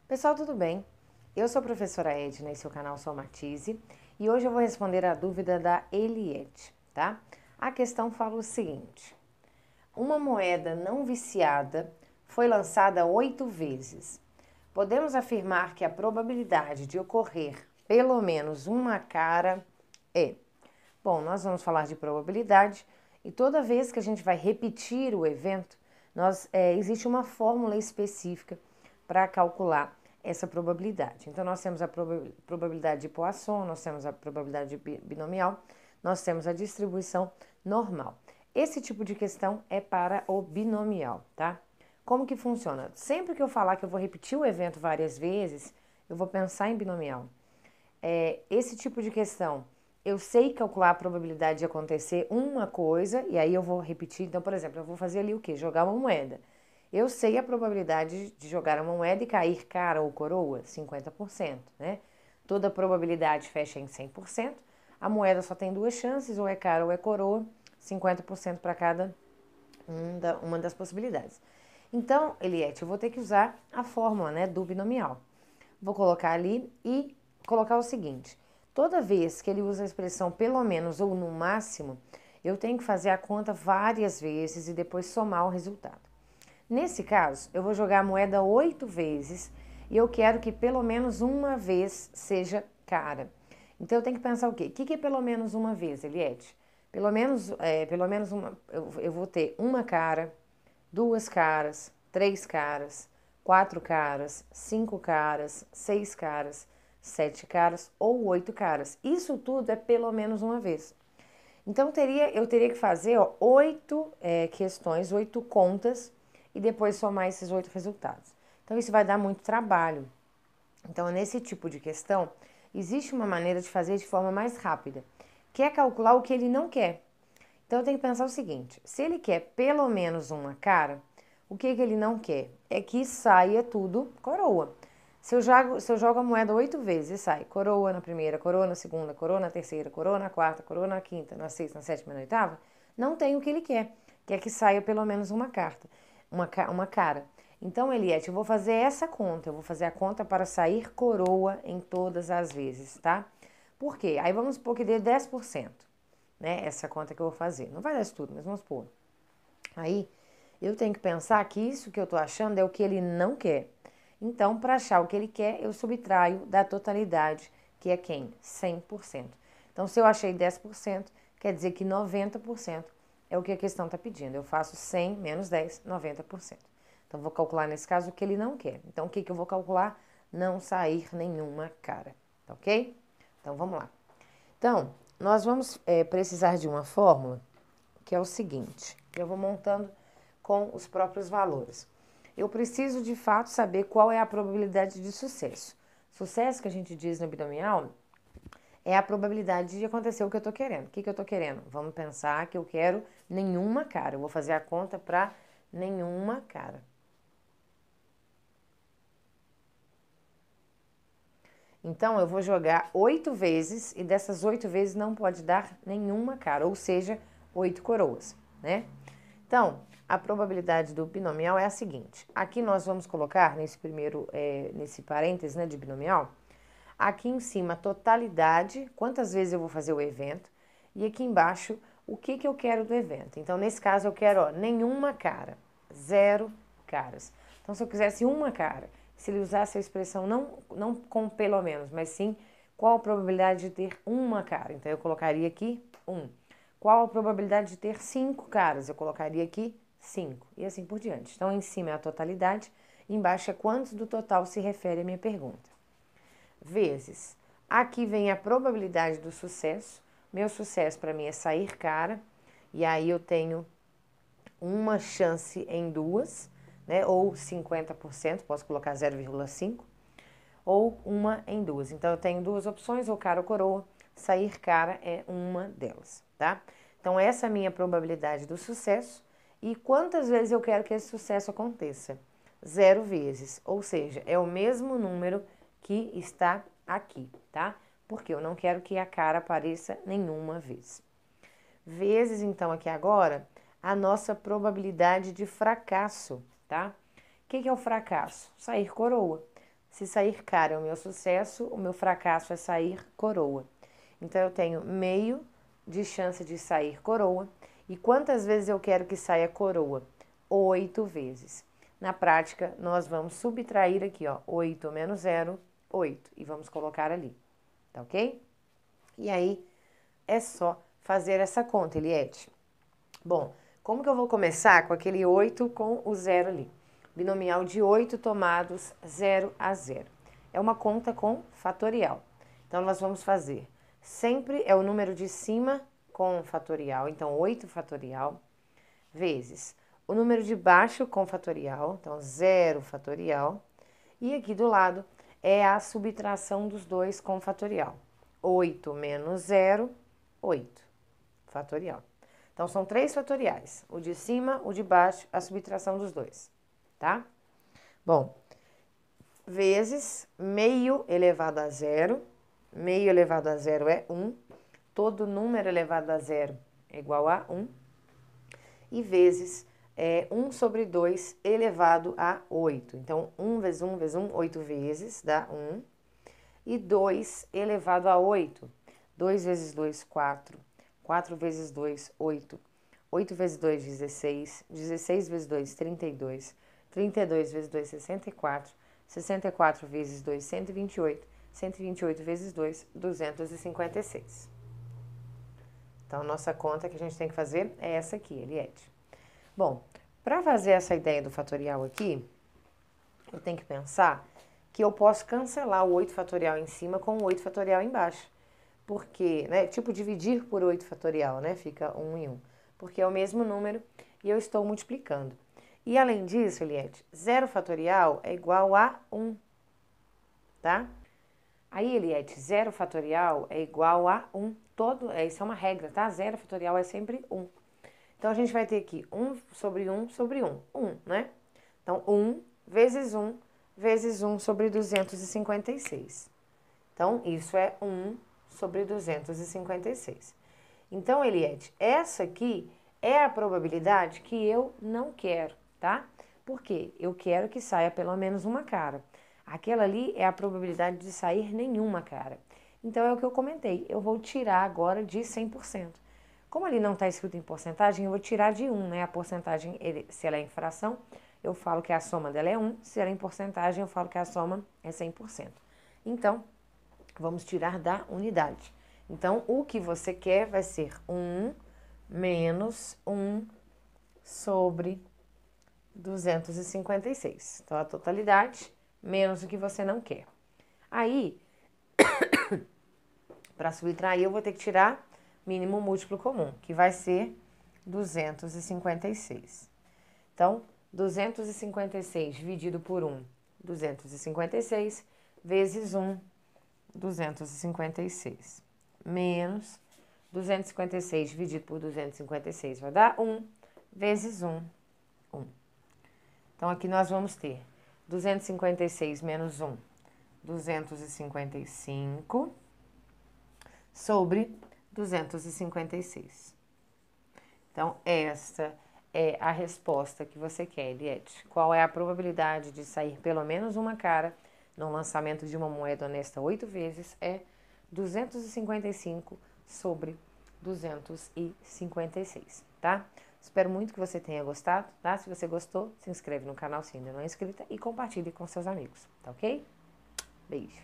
Pessoal, tudo bem? Eu sou a professora Edna, esse é o canal Somatize, e hoje eu vou responder a dúvida da Eliette, tá? A questão fala o seguinte: uma moeda não viciada foi lançada 8 vezes. Podemos afirmar que a probabilidade de ocorrer pelo menos uma cara é. Bom, nós vamos falar de probabilidade e toda vez que a gente vai repetir o evento, existe uma fórmula específica para calcular essa probabilidade. Então, nós temos a probabilidade de Poisson, nós temos a probabilidade binomial, nós temos a distribuição normal. Esse tipo de questão é para o binomial, tá? Como que funciona? Sempre que eu falar que eu vou repetir o evento várias vezes, eu vou pensar em binomial. Esse tipo de questão, eu sei calcular a probabilidade de acontecer uma coisa, e aí eu vou repetir. Então, por exemplo, eu vou fazer ali o quê? Jogar uma moeda. Eu sei a probabilidade de jogar uma moeda e cair cara ou coroa, 50%, né? Toda probabilidade fecha em 100%. A moeda só tem duas chances, ou é cara ou é coroa, 50% para cada uma das possibilidades. Então, Eliette, eu vou ter que usar a fórmula, né, do binomial. Vou colocar ali e colocar o seguinte: toda vez que ele usa a expressão pelo menos ou no máximo, eu tenho que fazer a conta várias vezes e depois somar o resultado. Nesse caso, eu vou jogar a moeda 8 vezes e eu quero que pelo menos uma vez seja cara. Então eu tenho que pensar o quê? O que é pelo menos uma vez, Eliette? Pelo menos eu vou ter uma cara, duas caras, três caras, quatro caras, cinco caras, seis caras, sete caras ou oito caras. Isso tudo é pelo menos uma vez. Então eu teria que fazer oito questões, oito contas e depois somar esses oito resultados. Então isso vai dar muito trabalho. Então nesse tipo de questão existe uma maneira de fazer de forma mais rápida, que é calcular o que ele não quer. Então eu tenho que pensar o seguinte: se ele quer pelo menos uma cara, o que ele não quer? É que saia tudo coroa. Se eu jogo a moeda 8 vezes e sai coroa na primeira, coroa na segunda, coroa na terceira, coroa na quarta, coroa na quinta, na sexta, na sétima e na oitava, não tem o que ele quer, que é que saia pelo menos uma carta, uma cara. Então, Eliette, eu vou fazer essa conta, eu vou fazer a conta para sair coroa em todas as vezes, tá? Por quê? Aí vamos supor que dê 10%, né? Essa conta que eu vou fazer. Não vai dar isso tudo, mas vamos supor. Aí, eu tenho que pensar que isso que eu tô achando é o que ele não quer. Então, para achar o que ele quer, eu subtraio da totalidade, que é quem? 100%. Então, se eu achei 10%, quer dizer que 90% é o que a questão está pedindo. Eu faço 100 menos 10, 90%. Então, vou calcular nesse caso o que ele não quer. Então, o que eu vou calcular? Não sair nenhuma cara, tá ok? Então, vamos lá. Então, nós vamos precisar de uma fórmula que é o seguinte: eu vou montando com os próprios valores. Eu preciso de fato saber qual é a probabilidade de sucesso. Sucesso que a gente diz no binomial é a probabilidade de acontecer o que eu estou querendo. O que eu estou querendo? Vamos pensar que eu quero nenhuma cara. Eu vou fazer a conta para nenhuma cara. Então, eu vou jogar 8 vezes e dessas 8 vezes não pode dar nenhuma cara, ou seja, 8 coroas, né? Então, a probabilidade do binomial é a seguinte: aqui nós vamos colocar nesse parênteses, né, de binomial, aqui em cima a totalidade, quantas vezes eu vou fazer o evento, e aqui embaixo o que eu quero do evento. Então, nesse caso, eu quero nenhuma cara, zero caras. Então, se eu quisesse uma cara, se ele usasse a expressão não com pelo menos, mas sim qual a probabilidade de ter uma cara. Então, eu colocaria aqui 1. Qual a probabilidade de ter 5 caras? Eu colocaria aqui 5. E assim por diante. Então, em cima é a totalidade, embaixo é quantos do total se refere a minha pergunta. Vezes. Aqui vem a probabilidade do sucesso. Meu sucesso para mim é sair cara. E aí eu tenho uma chance em duas, né? Ou 50%, posso colocar 0,5, ou uma em duas. Então eu tenho duas opções, ou cara ou coroa. Sair cara é uma delas, tá? Então essa é a minha probabilidade do sucesso. E quantas vezes eu quero que esse sucesso aconteça? 0 vezes, ou seja, é o mesmo número que está aqui, tá? Porque eu não quero que a cara apareça nenhuma vez. Vezes, então, aqui agora, a nossa probabilidade de fracasso, tá? O que é o fracasso? Sair coroa. Se sair cara é o meu sucesso, o meu fracasso é sair coroa. Então, eu tenho meio de chance de sair coroa. E quantas vezes eu quero que saia coroa? 8 vezes. Na prática, nós vamos subtrair aqui, ó, 8 menos 0, 8. E vamos colocar ali, tá ok? E aí, é só fazer essa conta, Eliette. Bom, como que eu vou começar com aquele 8 com o 0 ali? Binomial de 8 tomados 0 a 0. É uma conta com fatorial. Então, nós vamos fazer. Sempre é o número de cima com fatorial. Então, 8 fatorial vezes o número de baixo com fatorial. Então, 0 fatorial. E aqui do lado é a subtração dos dois com fatorial. 8 menos 0, 8 fatorial. Então, são 3 fatoriais. O de cima, o de baixo, a subtração dos dois, tá? Bom, vezes meio elevado a 0. Meio elevado a 0 é 1. Todo número elevado a 0 é igual a 1. E vezes 1 sobre 2 elevado a 8. Então, 1 vezes 1 vezes 1, 8 vezes, dá 1. E 2 elevado a 8. 2 vezes 2, 4. 4 vezes 2, 8. 8 vezes 2, 16. 16 vezes 2, 32. 32 vezes 2, 64. 64 vezes 2, 128. 128 vezes 2, 256. Então, a nossa conta que a gente tem que fazer é essa aqui, Eliette. Bom, para fazer essa ideia do fatorial aqui, eu tenho que pensar que eu posso cancelar o 8 fatorial em cima com o 8 fatorial embaixo. Porque, né, tipo dividir por 8 fatorial, né, fica 1 em 1. Porque é o mesmo número e eu estou multiplicando. E além disso, Eliette, 0 fatorial é igual a 1, tá? Aí, Eliette, 0 fatorial é igual a 1. Isso é uma regra, tá? 0 fatorial é sempre 1. Então, a gente vai ter aqui 1 sobre 1 sobre 1. 1, né? Então, 1 vezes 1 vezes 1 sobre 256. Então, isso é 1 sobre 256. Então, Eliette, essa aqui é a probabilidade que eu não quero, tá? Por quê? Eu quero que saia pelo menos uma cara. Aquela ali é a probabilidade de sair nenhuma cara. Então, é o que eu comentei. Eu vou tirar agora de 100%. Como ali não está escrito em porcentagem, eu vou tirar de 1, né? A porcentagem, se ela é em fração, eu falo que a soma dela é 1. Se ela é em porcentagem, eu falo que a soma é 100%. Então, vamos tirar da unidade. Então, o que você quer vai ser 1 menos 1 sobre 256. Então, a totalidade menos o que você não quer. Aí, para subtrair, eu vou ter que tirar mínimo múltiplo comum, que vai ser 256. Então, 256 dividido por 1, 256, vezes 1, 256. Menos 256 dividido por 256 vai dar 1, vezes 1, 1. Então, aqui nós vamos ter 256 menos 1, 255, sobre 256. Então, esta é a resposta que você quer, Eliette. Qual é a probabilidade de sair pelo menos uma cara no lançamento de uma moeda honesta 8 vezes? É 255 sobre 256, tá? Espero muito que você tenha gostado, tá? Se você gostou, se inscreve no canal se ainda não é inscrita e compartilhe com seus amigos, tá ok? Beijo!